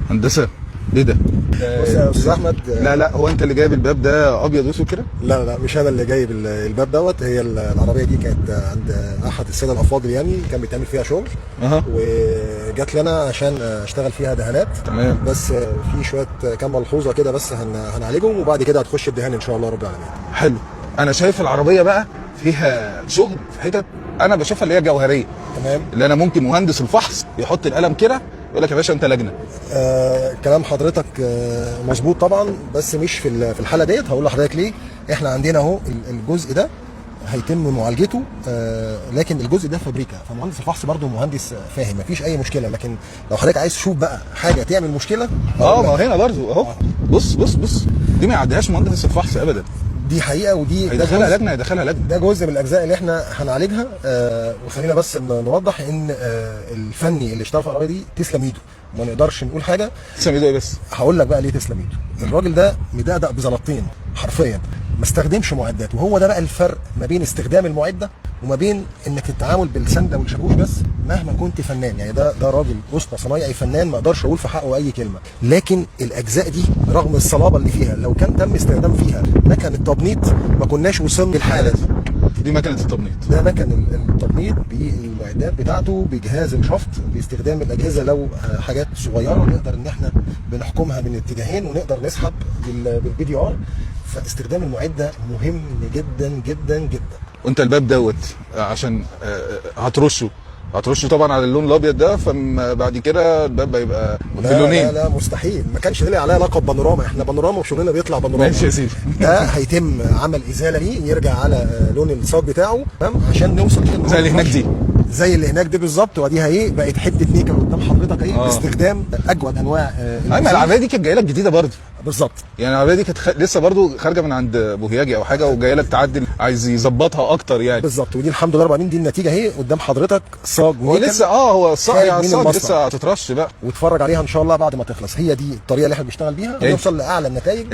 هندسه ايه ده؟ بص يا استاذ احمد. لا هو انت اللي جايب الباب ده ابيض واسود كده؟ لا مش انا اللي جايب الباب دوت. هي العربيه دي كانت عند احد الساده الافاضل، يعني كان بيتعمل فيها شغل. وجات لي انا عشان اشتغل فيها دهانات. تمام. بس في شويه كام ملحوظه كده بس هنعالجهم، وبعد كده هتخش الدهان ان شاء الله رب العالمين. حلو. انا شايف العربيه بقى فيها شغل في حتت انا بشوفها اللي هي جوهريه. تمام. اللي انا ممكن مهندس الفحص يحط القلم كده يقول لك يا باشا انت لجنه. كلام حضرتك مظبوط طبعا، بس مش في الحاله ديت. هقول لحضرتك ليه. احنا عندنا اهو الجزء ده هيتم معالجته، لكن الجزء ده فابريكا، فمهندس الفحص برضه مهندس فاهم، مفيش اي مشكله. لكن لو حضرتك عايز تشوف بقى حاجه تعمل مشكله، ما هنا برضه اهو. بص دي ما يعديهاش مهندس الفحص ابدا. دي حقيقه، ودي هيدخلها لجنه. ده جزء من الاجزاء اللي احنا هنعالجها. وخلينا بس نوضح ان الفني اللي اشتغل في العربيه دي تسلم ايده، ما نقدرش نقول حاجه. تسلم ايده ايه بس؟ هقول لك بقى ليه تسلم ايده. الراجل ده مدقدق بزلطتين حرفيا، ما استخدمش معدات. وهو ده بقى الفرق ما بين استخدام المعده وما بين انك التعامل بالسنده والشاكوش بس مهما كنت فنان. يعني ده راجل وسطى صنايعي فنان، ما اقدرش اقول في حقه اي كلمه. لكن الاجزاء دي رغم الصلابه اللي فيها، لو كان تم استخدام فيها مكن التبنيط ما كناش وصلنا للحاله دي. دي مكنه التبنيط. ده مكن التبنيط بالمعدات بتاعته، بجهاز الشفط، باستخدام الاجهزه. لو حاجات صغيره نقدر ان احنا بنحكمها من اتجاهين ونقدر نسحب بالبي دي ار. فاستخدام المعده مهم جدا جدا جدا. وانت الباب دوت عشان هترشه طبعا على اللون الابيض ده، فبعد كده الباب هيبقى بلونين. لا مستحيل. ما كانش ليه عليها لقب بانوراما. احنا بانوراما وشغلنا بيطلع بانوراما. ماشي يا سيدي. ده هيتم عمل ازاله ليه، يرجع على لون الصاج بتاعه، تمام، عشان نوصل زي اللي هناك دي. زي اللي هناك دي بالظبط. وديها ايه، بقت حته نيكل قدام حضرتك ايه. باستخدام اجود انواع ما العربيه دي كانت جايه لك جديده برضه. بالظبط. يعني العربيه دي كانت لسه برضه خارجه من عند بوهياجي او حاجه، وجايه لك تعدل، عايز يظبطها اكتر يعني. بالظبط. ودي الحمد لله رب العالمين، دي النتيجه اهي قدام حضرتك. صاج هو لسه هو الصاج لسه هتترش بقى، واتفرج عليها ان شاء الله بعد ما تخلص. هي دي الطريقه اللي احنا بنشتغل بيها ونوصل لاعلى النتائج.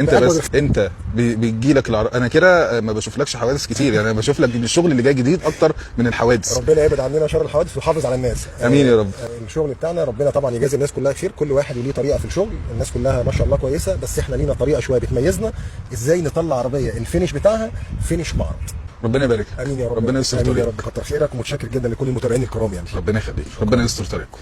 انت بيجي لك انا كده ما بشوفلكش حوادث كتير. يعني انا بشوف لك الشغل اللي جاي جديد اكتر من الحوادث. ربنا يبعد عننا شر الحوادث ويحافظ على الناس. امين يا رب. الشغل بتاعنا ربنا طبعا يجازي الناس كلها خير. كل واحد وليه طريقه في الشغل. الناس كلها ما شاء الله كويسه، بس احنا لينا طريقه شويه بتميزنا ازاي نطلع عربيه الفينش بتاعها فينش معرض. ربنا يبارك. امين يا رب. ربنا يستر طريقك. امين يا رب. كتر خيرك ومتشكر جدا لكل المتابعين الكرام يعني. ربنا يخليك. ربنا يستر طريقكم.